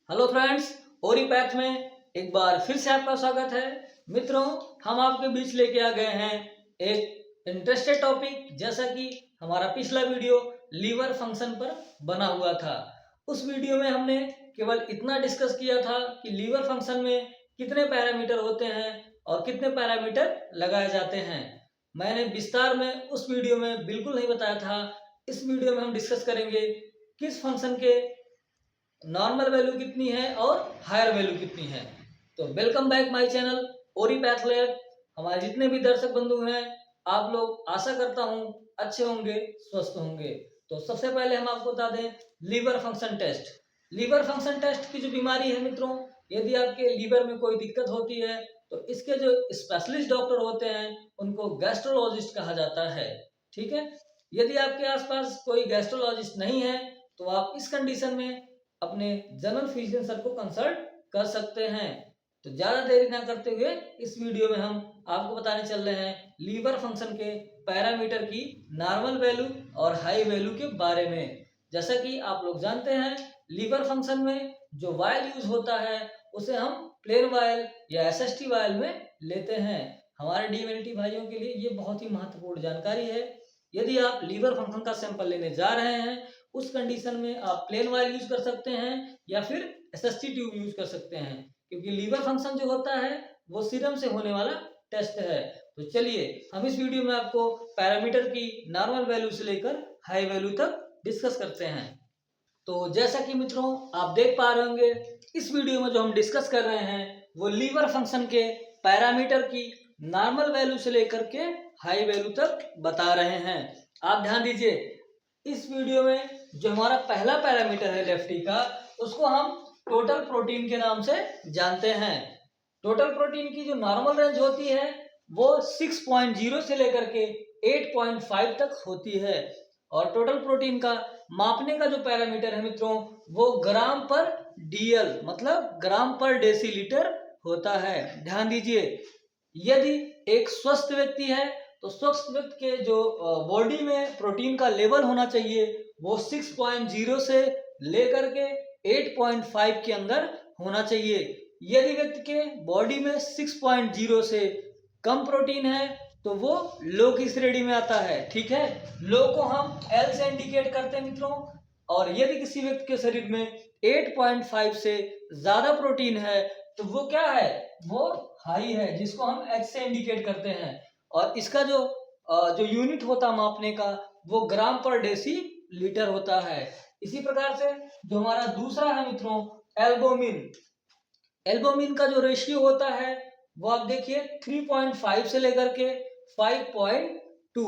Hello friends, ओरीपैथ में एक बार फिर से आपका स्वागत है। मित्रों, हम आपके बीच लेके आ गए हैं एक इंटरेस्टेड टॉपिक। जैसा कि हमारा पिछला वीडियो लीवर फंक्शन पर बना हुआ था, उस वीडियो में हमने केवल इतना डिस्कस किया था कि लीवर फंक्शन में कितने पैरामीटर होते हैं और कितने पैरामीटर लगाए जाते हैं। मैंने विस्तार में उस वीडियो में बिल्कुल नहीं बताया था। इस वीडियो में हम डिस्कस करेंगे किस फंक्शन के नॉर्मल वैल्यू कितनी है और हायर वैल्यू कितनी है। तो welcome back my channel Oripath lab. हमारे जितने भी दर्शक बंधु हैं, आप लोग आशा करता हूं अच्छे होंगे, स्वस्थ होंगे। तो सबसे पहले हम आपको बता दें liver function test. Liver function test की जो बीमारी है मित्रों, यदि आपके लीवर में कोई दिक्कत होती है तो इसके जो स्पेशलिस्ट डॉक्टर होते हैं उनको गैस्ट्रोलॉजिस्ट कहा जाता है। ठीक है, यदि आपके आसपास कोई गैस्ट्रोलॉजिस्ट नहीं है तो आप इस कंडीशन में अपने जनरल फिजिशियन सर को कंसल्ट कर सकते हैं। तो ज्यादा देरी ना करते हुए इस वीडियो में हम आपको बताने चल रहे हैं लीवर फंक्शन के पैरामीटर की नॉर्मल वैल्यू और हाई वैल्यू के बारे में। जैसा कि आप लोग जानते हैं, लीवर फंक्शन में जो वायल यूज होता है उसे हम प्लेन वायल या एसएसटी वायल में लेते हैं। हमारे डीएमएलटी भाइयों के लिए ये बहुत ही महत्वपूर्ण जानकारी है। यदि आप लीवर फंक्शन का सैंपल लेने जा रहे हैं, उस कंडीशन में आप प्लेन वायल यूज कर सकते हैं या फिर एसएसटी ट्यूब यूज कर सकते हैं, क्योंकि लीवर फंक्शन जो होता है वो सीरम से होने वाला टेस्ट है। तो चलिए हम इस वीडियो में आपको पैरामीटर की नॉर्मल वैल्यू से लेकर हाई वैल्यू तक डिस्कस करते हैं। तो जैसा कि मित्रों आप देख पा रहे होंगे, इस वीडियो में जो हम डिस्कस कर रहे हैं वो लीवर फंक्शन के पैरामीटर की नॉर्मल वैल्यू से लेकर के हाई वैल्यू तक बता रहे हैं। आप ध्यान दीजिए, इस वीडियो में जो हमारा पहला पैरामीटर है लेफ्टी का, उसको हम टोटल प्रोटीन के नाम से जानते हैं। टोटल प्रोटीन की जो नॉर्मल रेंज होती है वो 6.0 से लेकर के 8.5 तक होती है। और टोटल प्रोटीन का मापने का जो पैरामीटर है मित्रों, वो ग्राम पर डीएल मतलब ग्राम पर डेसीलीटर होता है। ध्यान दीजिए, यदि एक स्वस्थ व्यक्ति है तो स्वस्थ व्यक्ति के जो बॉडी में प्रोटीन का लेवल होना चाहिए वो 6.0 से लेकर के 8.5 के अंदर होना चाहिए। यदि व्यक्ति के बॉडी में 6.0 से कम प्रोटीन है तो वो लो की श्रेणी में आता है। ठीक है, लो को हम एल से इंडिकेट करते हैं मित्रों। और यदि किसी व्यक्ति के शरीर में 8.5 से ज्यादा प्रोटीन है तो वो क्या है, वो हाई है, जिसको हम एच से इंडिकेट करते हैं। और इसका जो यूनिट होता है मापने का वो ग्राम पर डेसी लीटर होता है। इसी प्रकार से जो हमारा दूसरा है मित्रों एल्बुमिन, एल्बुमिन का जो रेशियो होता है वो आप देखिए 3.5 से लेकर के 5.2।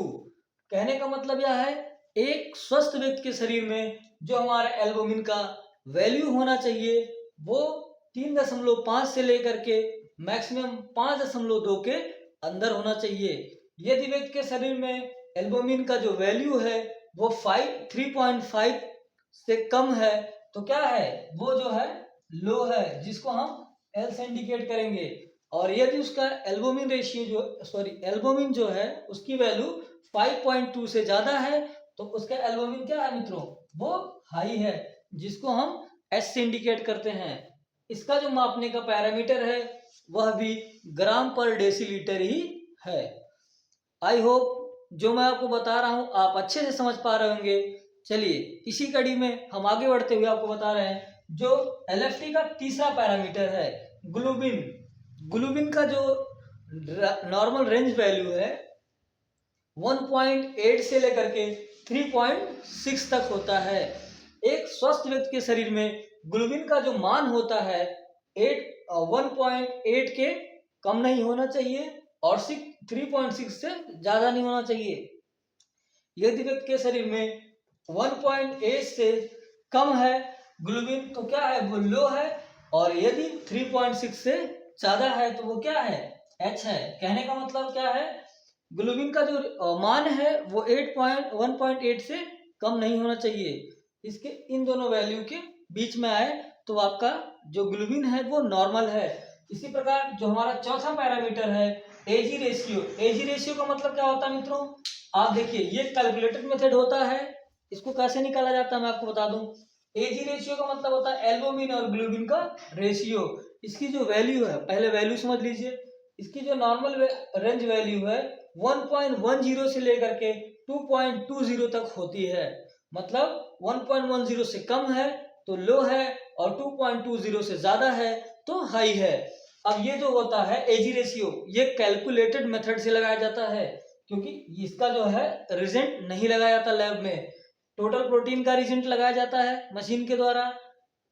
कहने का मतलब यह है, एक स्वस्थ व्यक्ति के शरीर में जो हमारा एल्बुमिन का वैल्यू होना चाहिए वो 3.5 से लेकर के मैक्सिमम 5.2 के अंदर होना चाहिए। यदि व्यक्ति के शरीर में एल्बुमिन का जो वैल्यू है वो 3.5 से कम है तो क्या है, वो जो है लो है, जिसको हम एल से इंडिकेट करेंगे। और यदि उसका एल्बुमिन रेशियो एल्बुमिन जो है उसकी वैल्यू 5.2 से ज्यादा है तो उसका एल्बुमिन क्या है मित्रों, वो हाई है, जिसको हम एस से इंडिकेट करते हैं। इसका जो मापने का पैरामीटर है वह भी ग्राम पर डेसीलीटर ही है। आई होप जो मैं आपको बता रहा हूं आप अच्छे से समझ पा रहे होंगे। चलिए इसी कड़ी में हम आगे बढ़ते हुए आपको बता रहे हैं जो एलएफटी का तीसरा पैरामीटर है ग्लोबिन। ग्लोबिन का जो नॉर्मल रेंज वैल्यू है 1.8 से लेकर के 3.6 तक होता है। एक स्वस्थ व्यक्ति के शरीर में ग्लोबिन का जो मान होता है 1.8 के कम नहीं होना चाहिए और 3.6 से ज्यादा नहीं होना चाहिए। यदि व्यक्ति के शरीर में 1.8 से कम है ग्लोबिन तो क्या है, वो लो है। और यदि 3.6 से ज्यादा है तो वो क्या है, एच है। कहने का मतलब क्या है, ग्लोबिन का जो मान है वो 1.8 से कम नहीं होना चाहिए। इसके इन दोनों वैल्यू के बीच में आए तो आपका जो ग्लोबिन है वो नॉर्मल है। इसी प्रकार जो हमारा चौथा पैरामीटर है एजी रेशियो। एजी रेशियो का मतलब क्या होता है मित्रों, आप देखिए ये कैलकुलेटेड मेथड होता है। इसको कैसे निकाला जाता है मैं आपको बता दूं। एजी रेशियो का मतलब होता है एल्बुमिन और ग्लोबिन का रेशियो। इसकी जो वैल्यू है, पहले वैल्यू समझ लीजिए। इसकी जो नॉर्मल रेंज वैल्यू है 1.10 से लेकर के 2.20 तक होती है। मतलब 1.10 से कम है तो लो है और 2.20 से ज्यादा है तो हाई है। अब ये जो होता है एजी रेशियो, ये कैलकुलेटेड मेथड से लगाया जाता है, क्योंकि इसका जो है रिजल्ट नहीं लगाया जाता लैब में। टोटल प्रोटीन का रिजल्ट लगाया जाता है मशीन के द्वारा।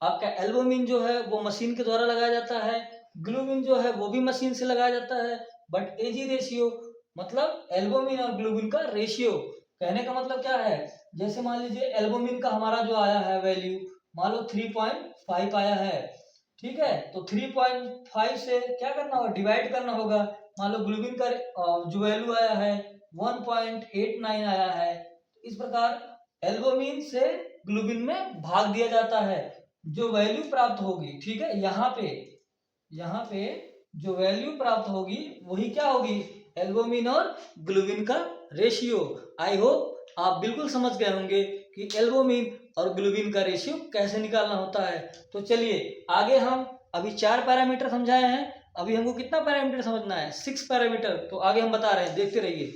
आपका एल्बुमिन जो है वो मशीन के द्वारा लगाया जाता है, ग्लोबिन जो है वो भी मशीन से लगाया जाता है। बट एजी रेशियो मतलब एल्बुमिन और ग्लोबिन का रेशियो। कहने का मतलब क्या है, जैसे मान लीजिए एल्बुमिन का हमारा जो आया है वैल्यू, मान लो 3.5 आया है, ठीक है, तो 3.5 से क्या करना होगा, डिवाइड करना होगा। मान लो ग्लोबिन का जो वैल्यू आया है 1.89 आया है, इस प्रकार एल्बुमिन से ग्लोबिन में भाग दिया जाता है, जो वैल्यू प्राप्त होगी, ठीक है। यहाँ पे जो वैल्यू प्राप्त होगी वही क्या होगी, एल्बुमिन और ग्लोबिन का रेशियो। आई होप आप बिल्कुल समझ गए होंगे कि एल्बुमिन और ग्लोबिन का रेशियो कैसे निकालना होता है। तो चलिए आगे, हम अभी 4 पैरामीटर समझाए हैं, अभी हमको कितना पैरामीटर समझना है, 6 पैरामीटर। तो आगे हम बता रहे हैं, देखते रहिए।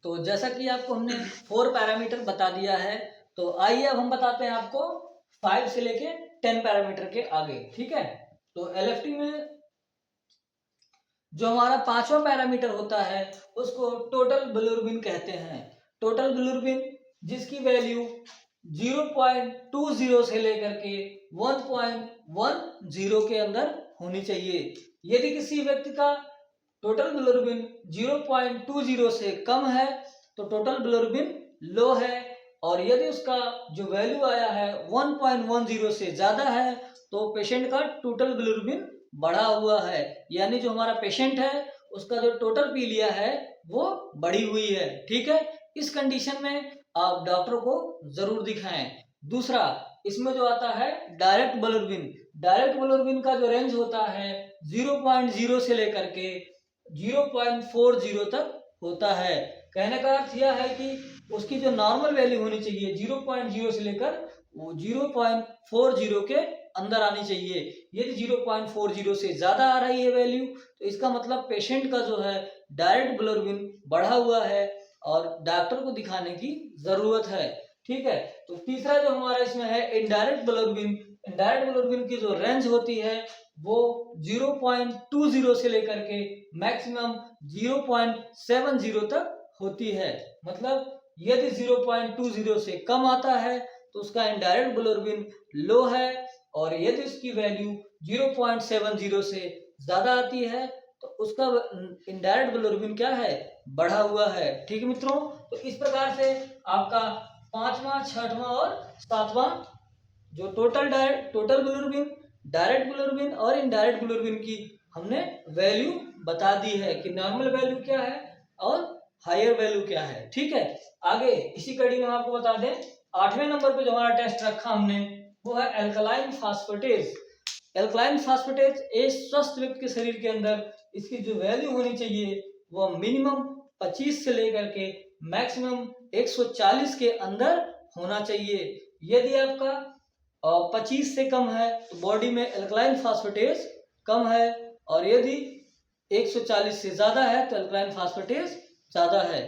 तो जैसा कि आपको हमने 4 पैरामीटर बता दिया है, तो आइए अब हम बताते हैं आपको 5 से लेके 10 पैरामीटर के आगे, ठीक है। तो एलएफटी में जो हमारा 5वां पैरामीटर होता है उसको टोटल बिलिरुबिन कहते हैं। टोटल बिलिरुबिन जिसकी वैल्यू 0.20 से लेकर के 1.10 के अंदर होनी चाहिए। यदि किसी व्यक्ति का टोटल बिलिरुबिन 0.20 से कम है तो टोटल बिलिरुबिन लो है, और यदि उसका जो वैल्यू आया है 1.10 से ज्यादा है तो पेशेंट का टोटल बिलिरुबिन बढ़ा हुआ है, यानी जो हमारा पेशेंट है उसका जो टोटल पी लिया है वो बढ़ी हुई है, ठीक है। इस कंडीशन में आप डॉक्टर को जरूर दिखाएं। दूसरा, इसमें जो आता है डायरेक्ट बिलिरुबिन। डायरेक्ट बिलिरुबिन का जो रेंज होता है 0.0 से लेकर के 0.40 तक होता है। कहने का अर्थ यह है कि उसकी जो नॉर्मल वैल्यू होनी चाहिए 0.0 से लेकर वो 0.40 के अंदर आनी चाहिए। यदि 0.40 से ज्यादा आ रही है वैल्यू तो इसका मतलब पेशेंट का जो है डायरेक्ट बिलिरुबिन बढ़ा हुआ है और डॉक्टर को दिखाने की जरूरत है, ठीक है। तो तीसरा जो हमारा इसमें है इनडायरेक्ट बिलिरुबिन। इनडायरेक्ट बिलिरुबिन की जो रेंज होती है वो 0.20 से लेकर के मैक्सिमम 0.70 तक होती है। मतलब यदि 0.20 से कम आता है तो उसका इनडायरेक्ट बिलिरुबिन लो है, और यदि उसकी वैल्यू 0.70 से ज्यादा आती है तो उसका इनडायरेक्ट बिलिरुबिन क्या है, बढ़ा हुआ है, ठीक है मित्रों। तो इस प्रकार से आपका 5वां, 6वां और 7वां जो टोटल बिलिरुबिन, डायरेक्ट बिलिरुबिन और इनडायरेक्ट बिलिरुबिन की हमने वैल्यू बता दी है कि नॉर्मल वैल्यू क्या है और हायर वैल्यू क्या है, ठीक है। आगे इसी कड़ी में हम आपको बता दें 8वें नंबर पे जो हमारा टेस्ट रखा हमने वो है एल्कलाइन फास्फेटेज। एल्कलाइन फास्फेटेज एक स्वस्थ व्यक्ति के शरीर के अंदर इसकी जो वैल्यू होनी चाहिए वो मिनिमम 25 से लेकर के मैक्सिमम 140 के अंदर होना चाहिए। यदि आपका 25 से कम है तो बॉडी में एल्कलाइन फास्फेटेज कम है, और यदि 140 से ज्यादा है तो एल्कलाइन फास्फेटेज ज्यादा है।